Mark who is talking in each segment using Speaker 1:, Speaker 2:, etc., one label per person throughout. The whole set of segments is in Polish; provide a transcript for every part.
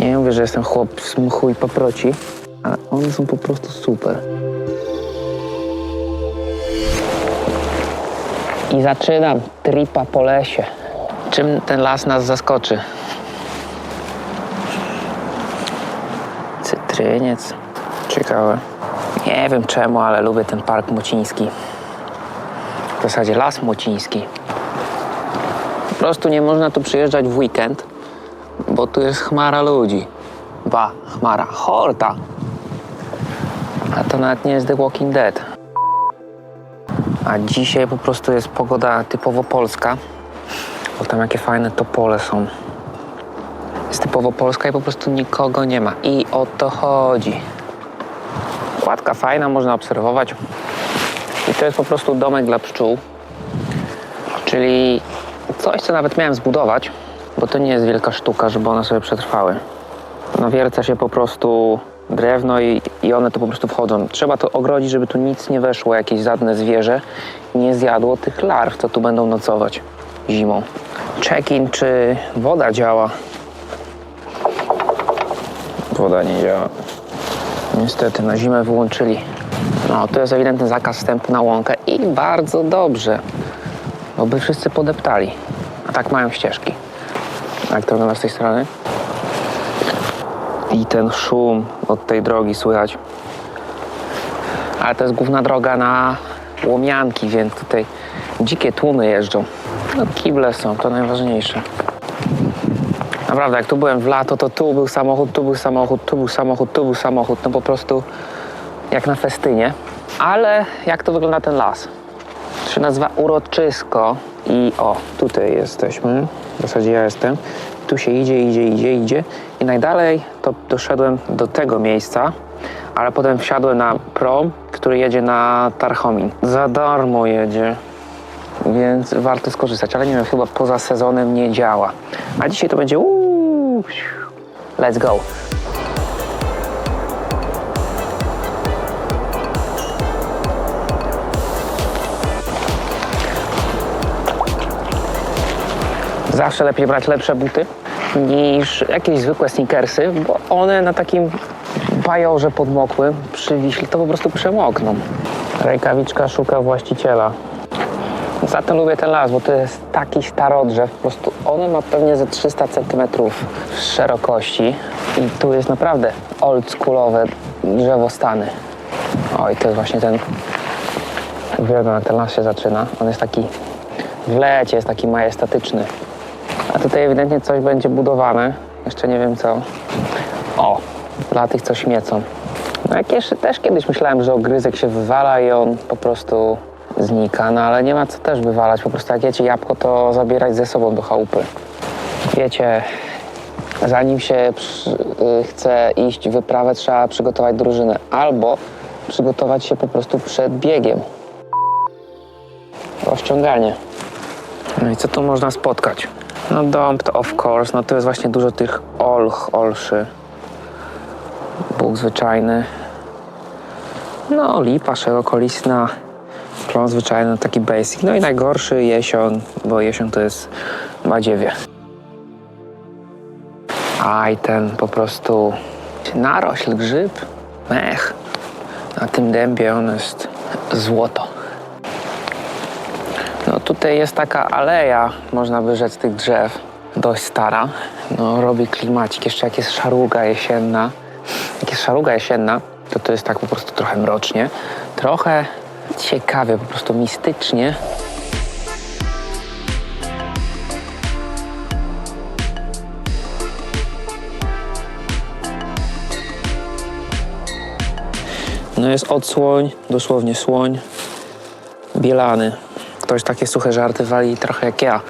Speaker 1: Nie mówię, że jestem chłop z mchu i paproci, ale one są po prostu super. I zaczynam tripa po lesie. Czym ten las nas zaskoczy? Cytryniec. Ciekawe. Nie wiem czemu, ale lubię ten park Młociński. W zasadzie las Młociński. Po prostu nie można tu przyjeżdżać w weekend, bo tu jest chmara ludzi. Chmara. Horda. A to nawet nie jest The Walking Dead. A dzisiaj po prostu jest pogoda typowo polska. Bo tam jakie fajne topole są. Jest typowo polska i po prostu nikogo nie ma. I o to chodzi. Kładka fajna, można obserwować. I to jest po prostu domek dla pszczół. Czyli coś, co nawet miałem zbudować, bo to nie jest wielka sztuka, żeby one sobie przetrwały. Nawierca się po prostu drewno i one to po prostu wchodzą. Trzeba to ogrodzić, żeby tu nic nie weszło, jakieś żadne zwierzę nie zjadło tych larw, co tu będą nocować zimą. Check-in, czy woda działa. Woda nie działa. Niestety, na zimę wyłączyli. No, tu jest ewidentny zakaz wstępu na łąkę i bardzo dobrze, bo by wszyscy podeptali. A tak mają ścieżki. Jak to wygląda z tej strony? I ten szum od tej drogi słychać. Ale to jest główna droga na łomianki, więc tutaj dzikie tłumy jeżdżą. No kible są, to najważniejsze. Naprawdę, jak tu byłem w lato, to tu był samochód, tu był samochód, tu był samochód, tu był samochód. No po prostu jak na festynie. Ale jak to wygląda ten las? To się nazywa Uroczysko i o, tutaj jesteśmy. W zasadzie ja jestem. Tu się idzie i najdalej to doszedłem do tego miejsca, ale potem wsiadłem na prom, który jedzie na Tarchomin. Za darmo jedzie, więc warto skorzystać, ale nie wiem, chyba poza sezonem nie działa. A dzisiaj to będzie let's go. Zawsze lepiej brać lepsze buty niż jakieś zwykłe sneakersy, bo one na takim bajorze podmokłym przy Wiśle to po prostu przemokną. Rękawiczka szuka właściciela. Za to lubię ten las, bo to jest taki starodrzew, po prostu ono ma pewnie ze 300 cm szerokości i tu jest naprawdę oldschoolowe drzewostany. O, i to jest właśnie ten, uwielbiam jak ten las się zaczyna. On jest taki w lecie, jest taki majestatyczny. A tutaj ewidentnie coś będzie budowane. Jeszcze nie wiem co. O, dla tych, co śmiecą. No jak jeszcze też kiedyś myślałem, że ogryzek się wywala i on po prostu znika, no ale nie ma co też wywalać. Po prostu jak jecie jabłko, to zabierać ze sobą do chałupy. Wiecie, zanim się chce iść w wyprawę, trzeba przygotować drużynę. Albo przygotować się po prostu przed biegiem. Rozciąganie. No i co tu można spotkać? No dąb to of course, no tu jest właśnie dużo tych olszy. Bóg zwyczajny. No lipa szerokolistna. Klon zwyczajny, taki basic. No i najgorszy jesion, bo jesion to jest badziewie. A i ten po prostu narośl, grzyb, mech. Na tym dębie on jest złoto. No tutaj jest taka aleja, można by rzec, tych drzew. Dość stara. No robi klimacik. Jeszcze jak jest szaruga jesienna. Jak jest szaruga jesienna, to jest tak po prostu trochę mrocznie. Trochę ciekawie, po prostu mistycznie. No jest odsłoń, dosłownie słoń, bielany. Ktoś takie suche żarty wali trochę jak ja.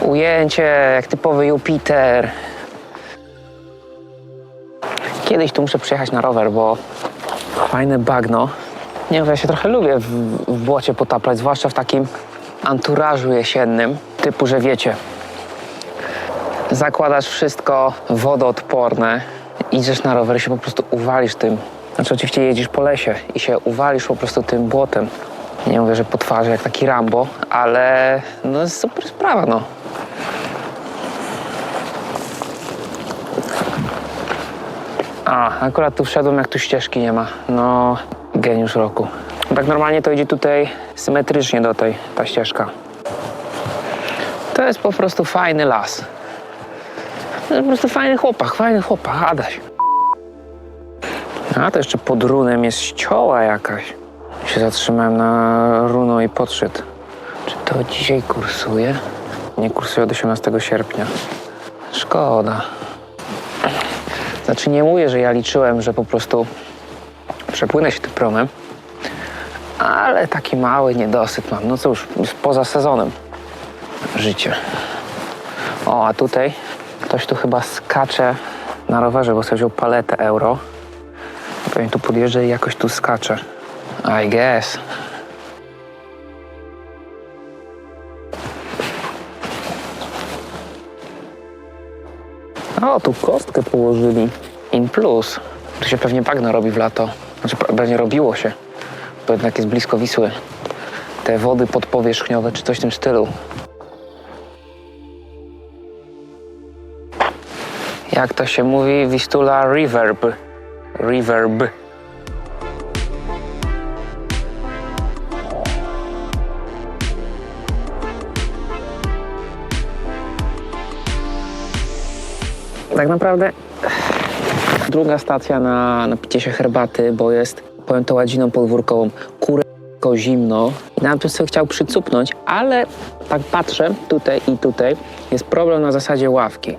Speaker 1: Ujęcie jak typowy Jupiter. Kiedyś tu muszę przyjechać na rower, bo fajne bagno. Nie wiem, ja się trochę lubię w błocie potaplać, zwłaszcza w takim anturażu jesiennym. Typu, że wiecie, zakładasz wszystko wodoodporne, idziesz na rower i się po prostu uwalisz tym. Znaczy oczywiście jedziesz po lesie i się uwalisz po prostu tym błotem. Nie mówię, że po twarzy jak taki Rambo, ale no jest super sprawa, no. A, akurat tu wszedłem, jak tu ścieżki nie ma. No, geniusz roku. Tak normalnie to idzie tutaj symetrycznie ta ścieżka. To jest po prostu fajny las. To jest po prostu fajny chłopak, Adaś. A to jeszcze pod runem jest ścioła jakaś. Się zatrzymałem na runo i podszedł. Czy to dzisiaj kursuje? Nie kursuje od 18 sierpnia. Szkoda. Znaczy nie mówię, że ja liczyłem, że po prostu przepłynę się tym promem, ale taki mały niedosyt mam. No cóż, już poza sezonem życie. O, a tutaj ktoś tu chyba skacze na rowerze, bo sobie wziął paletę euro. Pewnie tu podjeżdża i jakoś tu skacze. I guess. O, tu kostkę położyli. In plus. Tu się pewnie bagno robi w lato. Znaczy, pewnie robiło się, bo jednak jest blisko Wisły. Te wody podpowierzchniowe, czy coś w tym stylu. Jak to się mówi? Wistula Reverb. Reverb. Tak naprawdę druga stacja na picie się herbaty, bo jest, powiem to ładziną podwórkową, kurko zimno. I nawet bym sobie chciał przycupnąć, ale tak patrzę tutaj i tutaj, jest problem na zasadzie ławki.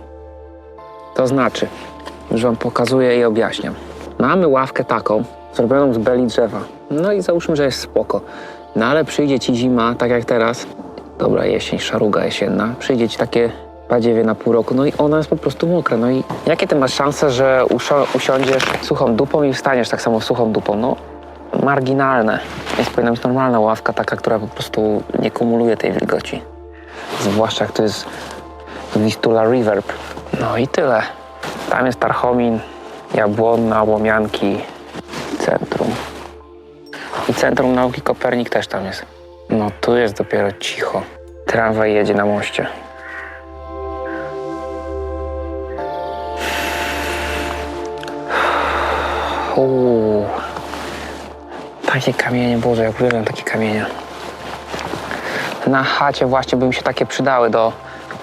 Speaker 1: To znaczy, już wam pokazuję i objaśniam. Mamy ławkę taką, zrobioną z beli drzewa. No i załóżmy, że jest spoko. No ale przyjdzie ci zima, tak jak teraz, dobra jesień, szaruga jesienna, przyjdzie ci takie badziewie na pół roku, no i ona jest po prostu mokra. No i jakie ty masz szanse, że usiądziesz suchą dupą i wstaniesz tak samo suchą dupą? No marginalne. Jest powinna być normalna ławka, taka, która po prostu nie kumuluje tej wilgoci. Zwłaszcza jak to jest Wistula Reverb. No i tyle. Tam jest Tarchomin, Jabłonna, Łomianki, Centrum. I Centrum Nauki Kopernik też tam jest. No tu jest dopiero cicho. Tramwaj jedzie na moście. Takie kamienie, Boże, jak uwielbiam takie kamienie. Na chacie właśnie by mi się takie przydały do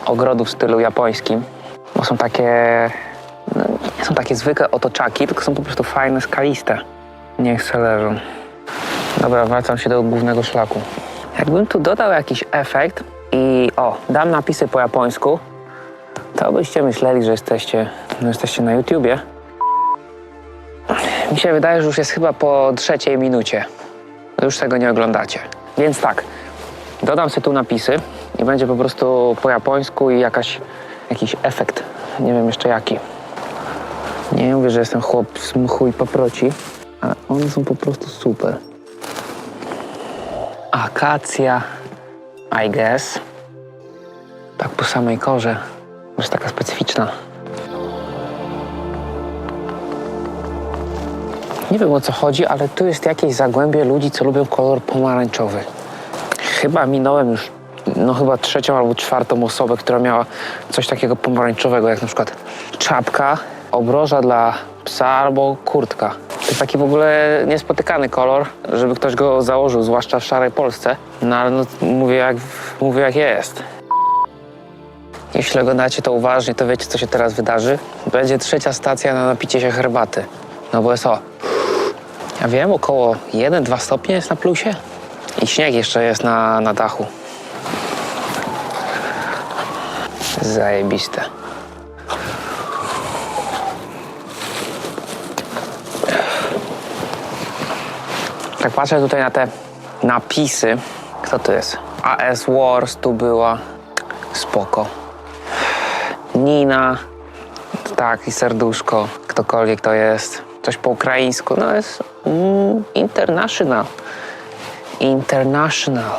Speaker 1: ogrodu w stylu japońskim, bo są takie, no, nie są takie zwykłe otoczaki, tylko są po prostu fajne, skaliste. Niech se leżą. Dobra, wracam się do głównego szlaku. Jakbym tu dodał jakiś efekt i dam napisy po japońsku, to byście myśleli, że jesteście na YouTubie. Mi się wydaje, że już jest chyba po 3 minucie. Już tego nie oglądacie. Więc tak, dodam sobie tu napisy i będzie po prostu po japońsku i jakiś efekt. Nie wiem jeszcze jaki. Nie mówię, że jestem chłop z mchu i paproci, ale one są po prostu super. Akacja, I guess. Tak po samej korze. Jest taka specyficzna. Nie wiem, o co chodzi, ale tu jest jakieś zagłębie ludzi, co lubią kolor pomarańczowy. Chyba minąłem już, chyba 3. albo 4. osobę, która miała coś takiego pomarańczowego, jak na przykład czapka, obroża dla psa albo kurtka. To jest taki w ogóle niespotykany kolor, żeby ktoś go założył, zwłaszcza w szarej Polsce. No ale mówię jak jest. Jeśli oglądacie to uważnie, to wiecie, co się teraz wydarzy. Będzie 3. stacja na napicie się herbaty. No bo jest ja wiem, około 1-2 stopnie jest na plusie i śnieg jeszcze jest na dachu. Zajebiste. Tak patrzę tutaj na te napisy. Kto to jest? AS Wars tu była. Spoko. Nina. Tak, i serduszko. Ktokolwiek to jest. Coś po ukraińsku. No jest international. International.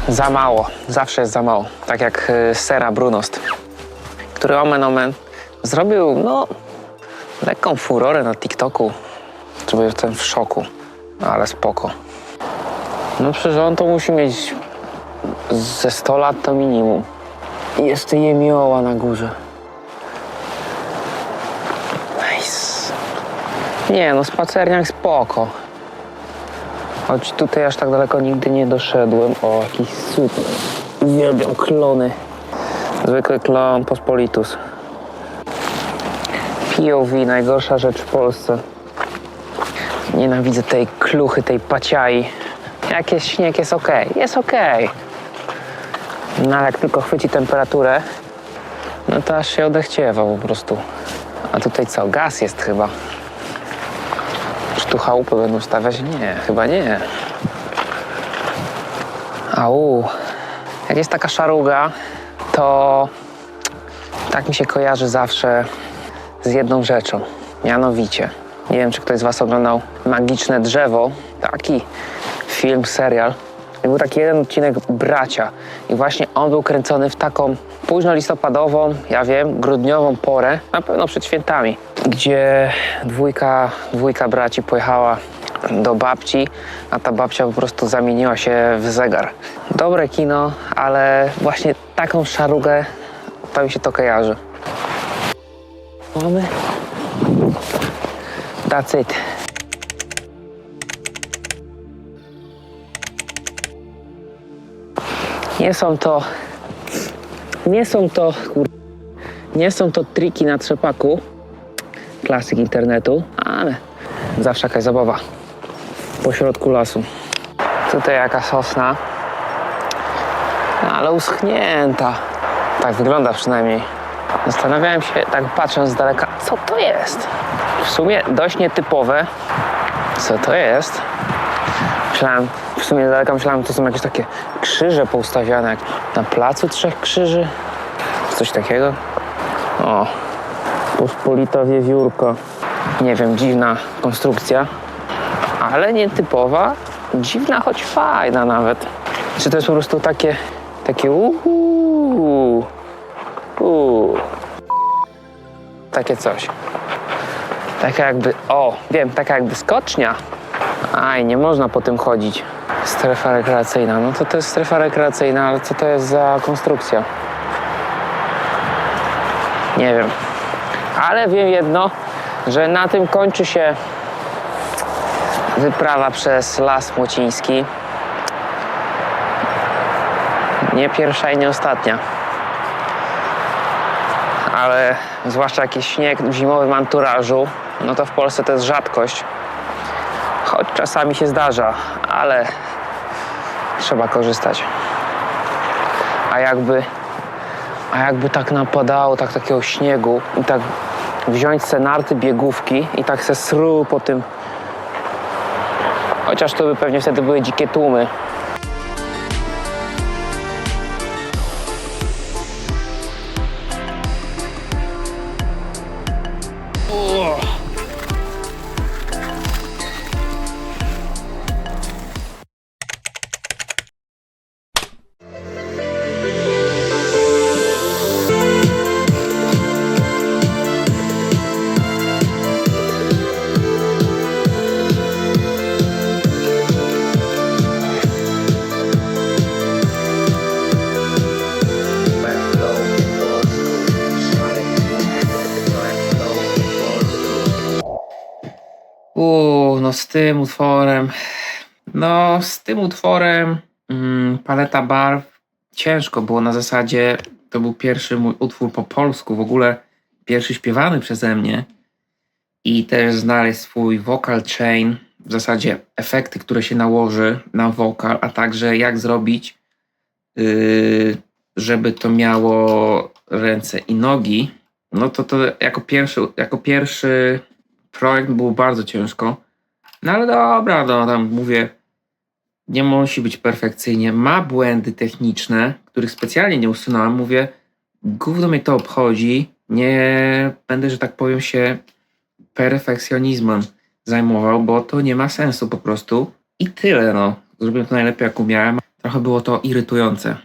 Speaker 1: Za mało. Zawsze jest za mało. Tak jak Sera Brunost, który omen zrobił, lekką furorę na TikToku. Żeby jestem w szoku. Ale spoko. No przecież on to musi mieć ze 100 lat to minimum. I jeszcze jemioła na górze. Nice. Nie no, spacerniak spoko. Choć tutaj aż tak daleko nigdy nie doszedłem. O, jakiś super. Uwielbiam klony. Zwykły klon Pospolitus. POV, najgorsza rzecz w Polsce. Nienawidzę tej kluchy, tej paciai. Jak jest śnieg, jest okej. Jest okej. No ale jak tylko chwyci temperaturę, no to aż się odechciewa po prostu. A tutaj co? Gaz jest chyba. Czy tu chałupy będą stawiać? Nie, chyba nie. Au. Jak jest taka szaruga, to tak mi się kojarzy zawsze z jedną rzeczą. Mianowicie, nie wiem, czy ktoś z was oglądał Magiczne Drzewo. Taki film, serial. I był taki jeden odcinek Bracia. I właśnie on był kręcony w taką późno listopadową, ja wiem, grudniową porę, na pewno przed świętami, gdzie dwójka braci pojechała do babci, a ta babcia po prostu zamieniła się w zegar. Dobre kino, ale właśnie taką szarugę to mi się to kojarzy. Mamy. That's it. Nie są to triki na trzepaku, klasyk internetu, ale zawsze jakaś zabawa po środku lasu. Tutaj jaka sosna, ale uschnięta. Tak wygląda przynajmniej. Zastanawiałem się, tak patrząc z daleka, co to jest? W sumie dość nietypowe. Co to jest? W sumie z daleka myślałem, że to są jakieś takie krzyże poustawiane, jak na placu Trzech Krzyży. Coś takiego. O, pospolita wiewiórka. Nie wiem, dziwna konstrukcja, ale nietypowa. Dziwna, choć fajna nawet. Czy to jest po prostu takie takie coś. Taka jakby, taka jakby skocznia. Aj, nie można po tym chodzić. Strefa rekreacyjna. No to jest strefa rekreacyjna, ale co to jest za konstrukcja? Nie wiem. Ale wiem jedno, że na tym kończy się wyprawa przez Las Młociński. Nie pierwsza i nie ostatnia. Ale zwłaszcza jakiś śnieg w zimowym anturażu, no to w Polsce to jest rzadkość. Choć czasami się zdarza, ale trzeba korzystać. A jakby tak napadało, takiego śniegu i tak wziąć se narty, biegówki i tak se sru po tym. Chociaż to by pewnie wtedy były dzikie tłumy. No z tym utworem paleta barw ciężko było na zasadzie, to był pierwszy mój utwór po polsku, w ogóle pierwszy śpiewany przeze mnie i też znaleźć swój vocal chain, w zasadzie efekty, które się nałoży na wokal, a także jak zrobić, żeby to miało ręce i nogi, no to jako pierwszy projekt było bardzo ciężko. No ale dobra, no tam mówię, nie musi być perfekcyjnie. Ma błędy techniczne, których specjalnie nie usunąłem. Mówię, gówno mnie to obchodzi. Nie będę, że tak powiem, się perfekcjonizmem zajmował, bo to nie ma sensu po prostu. I tyle, no. Zrobiłem to najlepiej, jak umiałem. Trochę było to irytujące.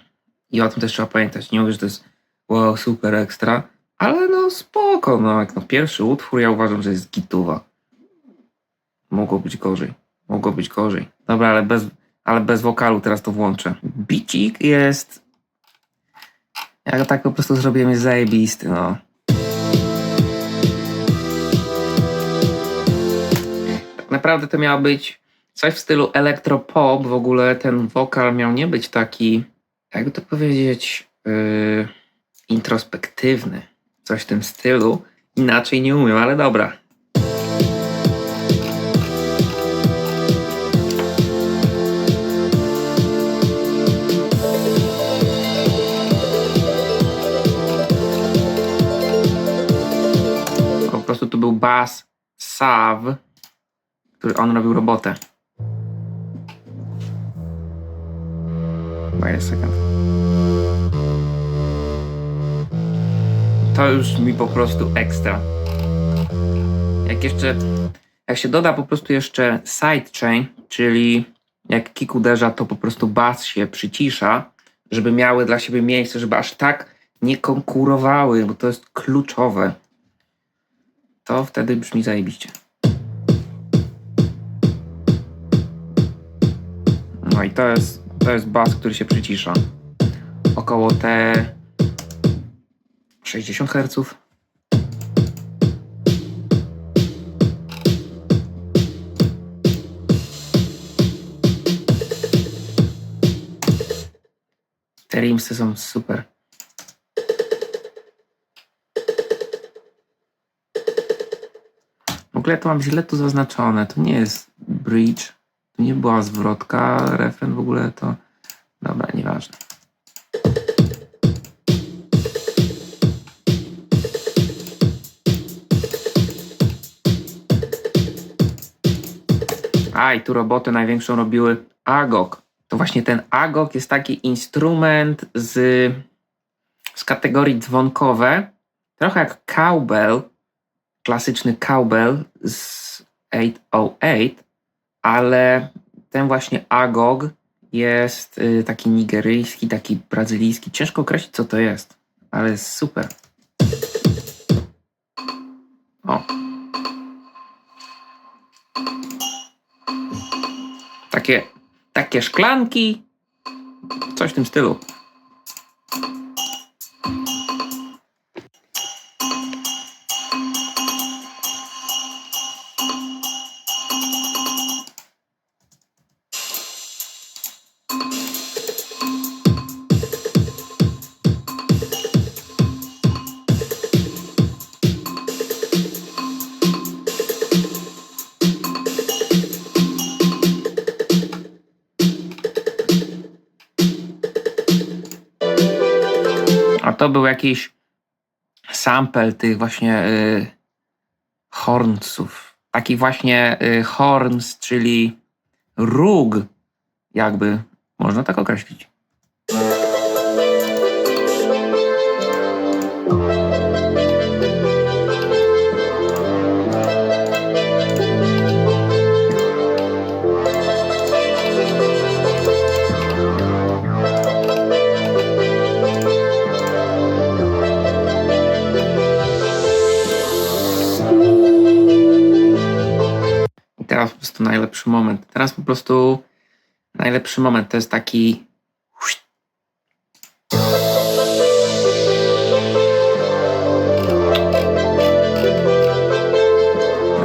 Speaker 1: I o tym też trzeba pamiętać. Nie mówię, że to jest wow, super ekstra, ale no spoko, no. Jak pierwszy utwór, ja uważam, że jest gituwa. Mogło być gorzej. Dobra, ale bez wokalu teraz to włączę. Bicik jest Ja go tak po prostu zrobiłem, jest zajebisty, no. Tak naprawdę to miało być coś w stylu elektropop. W ogóle ten wokal miał nie być taki, jakby to powiedzieć, introspektywny. Coś w tym stylu. Inaczej nie umiem, ale dobra. Po prostu tu był bas Sav, który on robił robotę. Wait a second. To już mi po prostu ekstra. Jak się doda po prostu jeszcze sidechain, czyli jak kick uderza, to po prostu bas się przycisza, żeby miały dla siebie miejsce, żeby aż tak nie konkurowały, bo to jest kluczowe. To wtedy brzmi zajebiście. No i to jest bas, który się przycisza. Około te 60 Hz. Te rimsy są super. W ogóle to mam źle tu zaznaczone. To nie jest bridge. To nie była zwrotka. Refren w ogóle to... Dobra, nieważne. A i tu robotę największą robiły agog. To właśnie ten agog jest taki instrument z kategorii dzwonkowe. Trochę jak cowbell, klasyczny cowbell z 808, ale ten właśnie agog jest taki nigeryjski, taki brazylijski. Ciężko określić, co to jest, ale jest super. O. Takie szklanki, coś w tym stylu. A to był jakiś sample tych właśnie hornsów. Taki właśnie horns, czyli róg, jakby można tak określić. I teraz po prostu najlepszy moment. Teraz po prostu najlepszy moment to jest taki...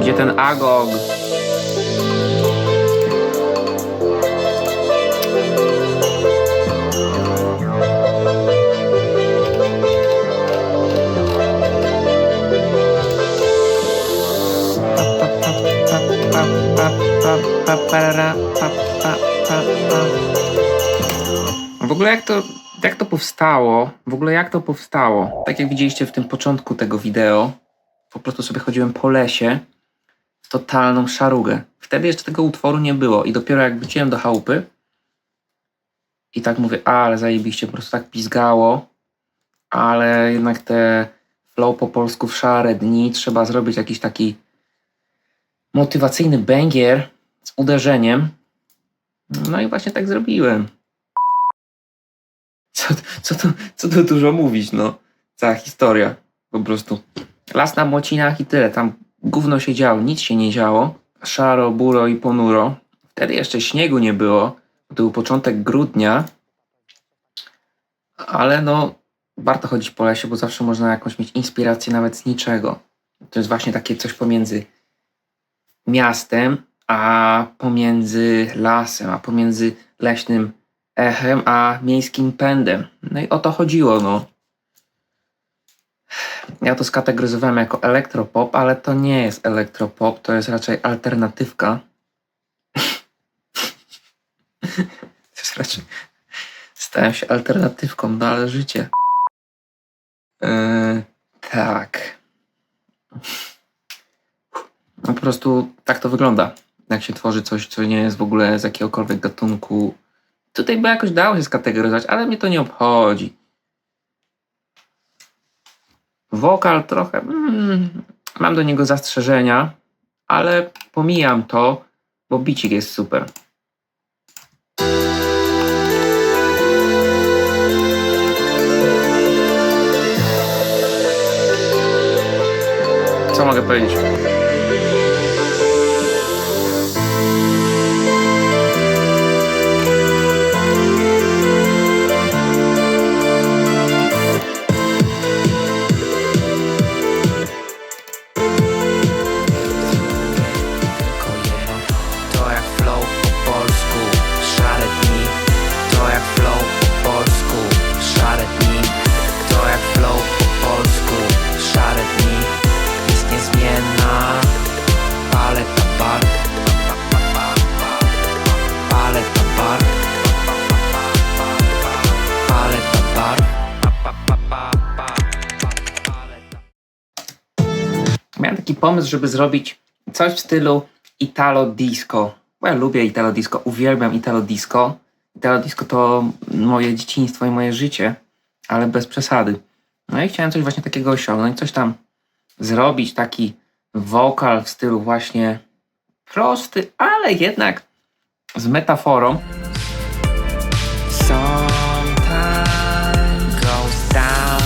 Speaker 1: Gdzie ten agog... W ogóle jak to powstało? W ogóle jak to powstało? Tak jak widzieliście w tym początku tego wideo, po prostu sobie chodziłem po lesie w totalną szarugę. Wtedy jeszcze tego utworu nie było i dopiero jak wróciłem do chałupy i tak mówię, ale zajebiście, po prostu tak pizgało, ale jednak te flow po polsku w szare dni trzeba zrobić jakiś taki motywacyjny banger z uderzeniem. No i właśnie tak zrobiłem. Co tu dużo mówić, no. Cała historia. Po prostu. Las na Młocinach i tyle. Tam gówno się działo, nic się nie działo. Szaro, buro i ponuro. Wtedy jeszcze śniegu nie było. To był początek grudnia. Ale no, warto chodzić po lesie, bo zawsze można jakąś mieć inspirację nawet z niczego. To jest właśnie takie coś pomiędzy miastem, a pomiędzy lasem, a pomiędzy leśnym echem, a miejskim pędem. No i o to chodziło, no. Ja to skategoryzowałem jako elektropop, ale to nie jest elektropop, to jest raczej alternatywka. To jest raczej... Stałem się alternatywką, no ale życie. Tak. No po prostu tak to wygląda. Jak się tworzy coś, co nie jest w ogóle z jakiegokolwiek gatunku. Tutaj by jakoś dało się skategoryzować, ale mnie to nie obchodzi. Wokal trochę... mam do niego zastrzeżenia, ale pomijam to, bo bicik jest super. Co mogę powiedzieć? To jak flow po polsku, szare dni. To jak flow po polsku, szare dni. To jak flow po polsku, szare dni. Jest niezmienna paleta barw. Paleta barw. Paleta barw. Miałem taki pomysł, żeby zrobić coś w stylu Italo Disco. Bo ja lubię Italo Disco, uwielbiam Italo Disco. Italo Disco to moje dzieciństwo i moje życie, ale bez przesady. No i chciałem coś właśnie takiego osiągnąć, coś tam zrobić, taki wokal w stylu właśnie prosty, ale jednak z metaforą. Sometimes goes down.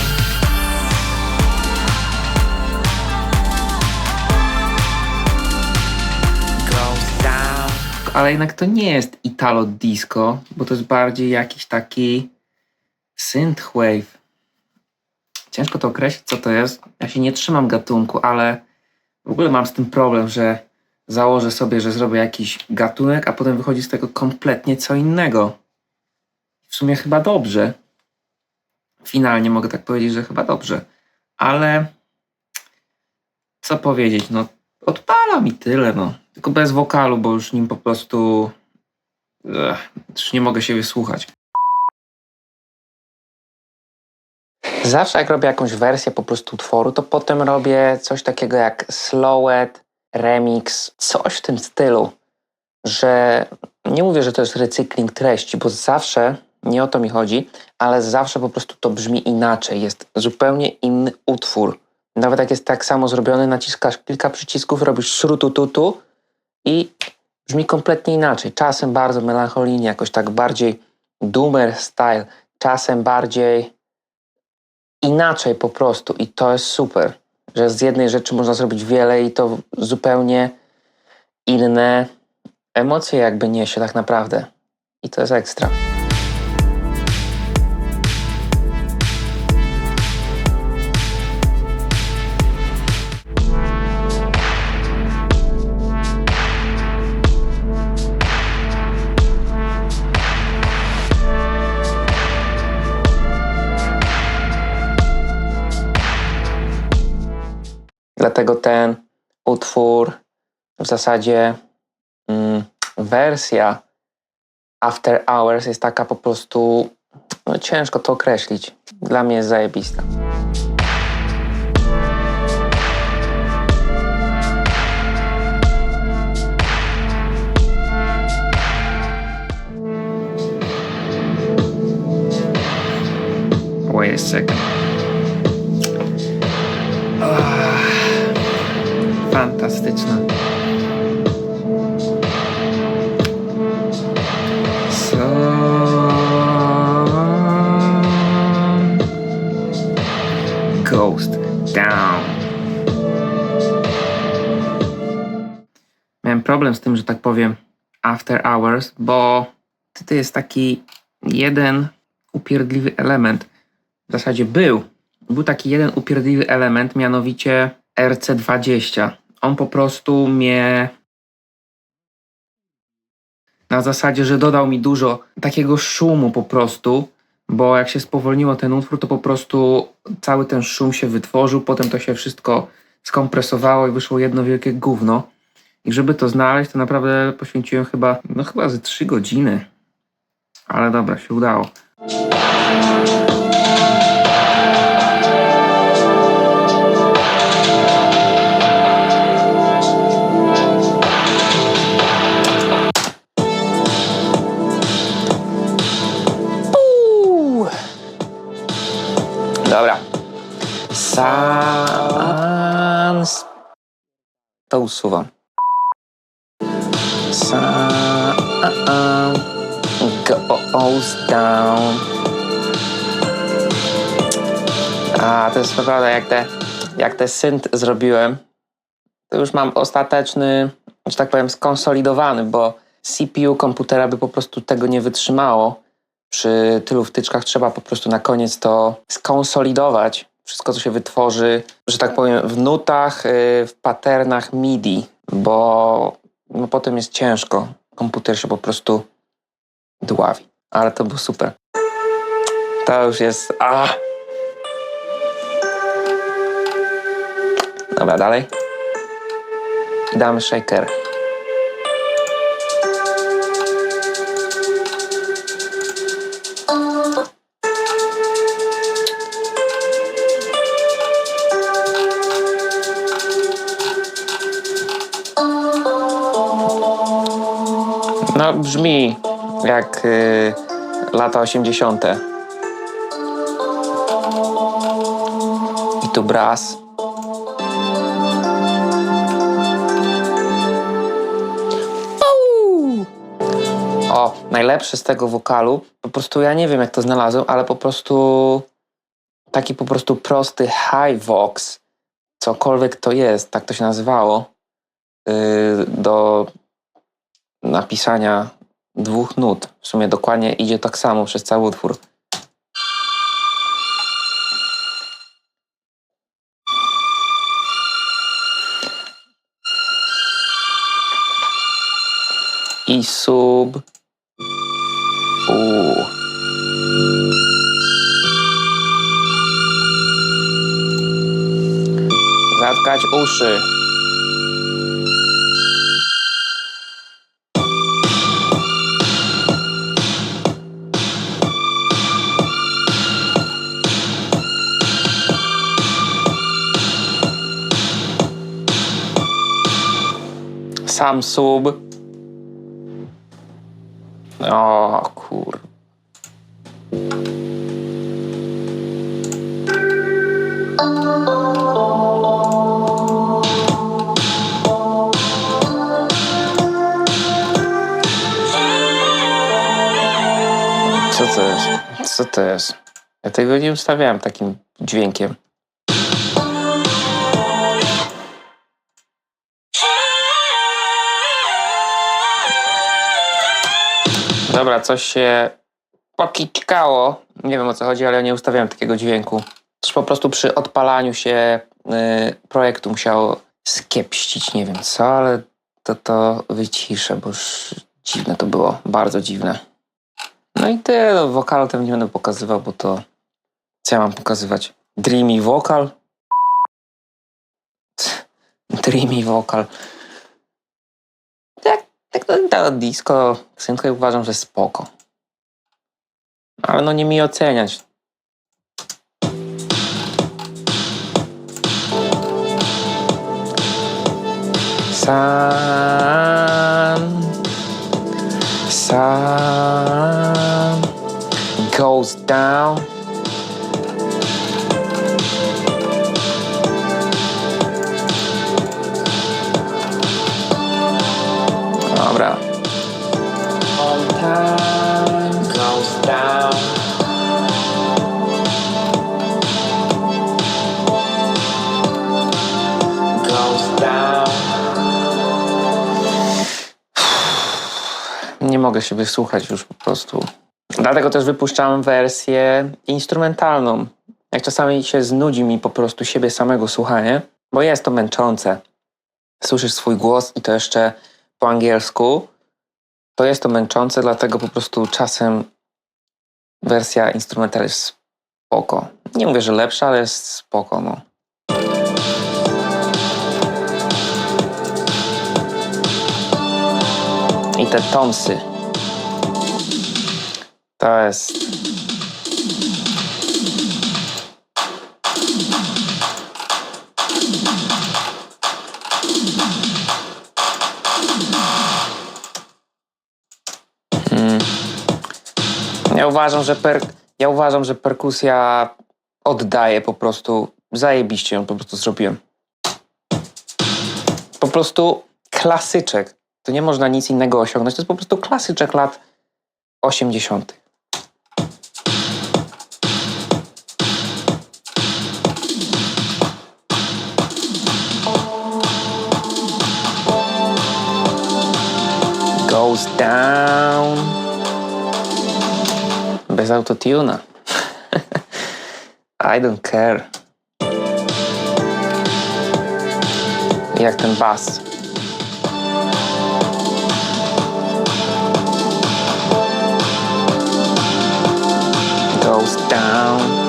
Speaker 1: Ale jednak to nie jest Italo Disco, bo to jest bardziej jakiś taki synthwave. Ciężko to określić, co to jest. Ja się nie trzymam gatunku, ale w ogóle mam z tym problem, że założę sobie, że zrobię jakiś gatunek, a potem wychodzi z tego kompletnie co innego. W sumie chyba dobrze. Finalnie mogę tak powiedzieć, że chyba dobrze. Ale co powiedzieć, no odpalam i tyle, no. Tylko bez wokalu, bo już nim po prostu już nie mogę się wysłuchać. Zawsze jak robię jakąś wersję po prostu utworu, to potem robię coś takiego jak slowet, remix, coś w tym stylu. Że nie mówię, że to jest recykling treści, bo zawsze, nie o to mi chodzi, ale zawsze po prostu to brzmi inaczej. Jest zupełnie inny utwór. Nawet jak jest tak samo zrobiony, naciskasz kilka przycisków, robisz szrutututu i brzmi kompletnie inaczej. Czasem bardzo melancholijnie, jakoś tak bardziej doomer style, czasem bardziej inaczej po prostu i to jest super, że z jednej rzeczy można zrobić wiele i to zupełnie inne emocje jakby niesie tak naprawdę i to jest ekstra. Dlatego ten utwór, w zasadzie wersja After Hours jest taka po prostu, no ciężko to określić. Dla mnie jest zajebista. Wait a second. Fantastyczne. Ghost down. Miałem problem z tym, że tak powiem, After Hours, bo to jest taki jeden upierdliwy element. w zasadzie był taki jeden upierdliwy element, mianowicie RC20. On po prostu mnie na zasadzie, że dodał mi dużo takiego szumu po prostu, bo jak się spowolniło ten utwór, to po prostu cały ten szum się wytworzył, potem to się wszystko skompresowało i wyszło jedno wielkie gówno. I żeby to znaleźć, to naprawdę poświęciłem chyba ze 3 godziny. Ale dobra, się udało. Dobra. Sans... To usuwam. Goes down. A, to jest naprawdę jak te synth zrobiłem, to już mam ostateczny, że tak powiem, skonsolidowany, bo CPU komputera by po prostu tego nie wytrzymało. Przy tylu wtyczkach trzeba po prostu na koniec to skonsolidować. Wszystko, co się wytworzy, że tak powiem, w nutach, w patternach MIDI, bo potem jest ciężko. Komputer się po prostu dławi. Ale to było super. To już jest... Dobra, dalej. Damy shaker. No, brzmi jak lata 80. I tu brass. O, najlepsze z tego wokalu, po prostu ja nie wiem jak to znalazłem, ale po prostu taki po prostu prosty high vox, cokolwiek to jest, tak to się nazywało, do napisania 2 nut. W sumie dokładnie idzie tak samo przez cały utwór. I sub. Zatkać uszy. Sam sub. O kur... Co to jest? Co to jest? Ja tego nie ustawiałem takim dźwiękiem. Dobra, coś się pokiczkało. Nie wiem o co chodzi, ale ja nie ustawiałem takiego dźwięku. Też po prostu przy odpalaniu się projektu musiało skiepścić. Nie wiem co, ale to wyciszę, bo już dziwne to było. Bardzo dziwne. No i tyle. Wokalu tym nie będę pokazywał, bo to... Co ja mam pokazywać? Dreamy vocal? Dreamy vocal. Tak to disco synthwave uważam, że spoko. Ale no nie mi oceniać. Sun goes down. Dobra. All time goes down. Goes down. Nie mogę się wysłuchać już po prostu. Dlatego też wypuszczam wersję instrumentalną. Jak czasami się znudzi mi po prostu siebie samego słuchanie, bo jest to męczące. Słyszysz swój głos i to jeszcze po angielsku, to jest to męczące, dlatego po prostu czasem wersja instrumentalna jest spoko. Nie mówię, że lepsza, ale jest spoko, no. I te tomsy. To jest... Ja uważam, że perkusja oddaje po prostu, zajebiście ją po prostu zrobiłem. Po prostu klasyczek. To nie można nic innego osiągnąć. To jest po prostu klasyczek lat 80. Goes down. Bez autotuna. I don't care. Jak ten bas. Goes down.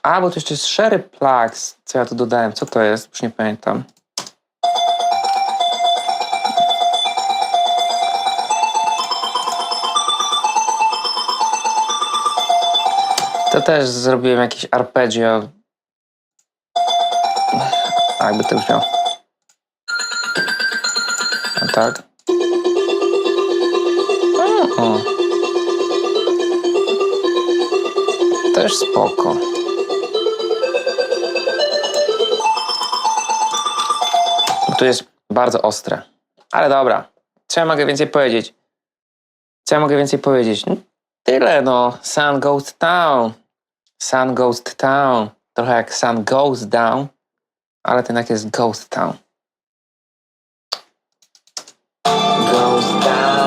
Speaker 1: A, bo to jeszcze jest Sherry Plugs. Co ja tu dodałem? Co to jest? Już nie pamiętam. To też zrobiłem jakieś arpeggio. A, jakby to brzmiało. A tak. O. Też spoko. Tu jest bardzo ostre. Ale dobra. Co ja mogę więcej powiedzieć? No, tyle, no. Sun goes down. Sun goes down. Trochę jak sun goes down, ale ten jak jest ghost town. Goes down.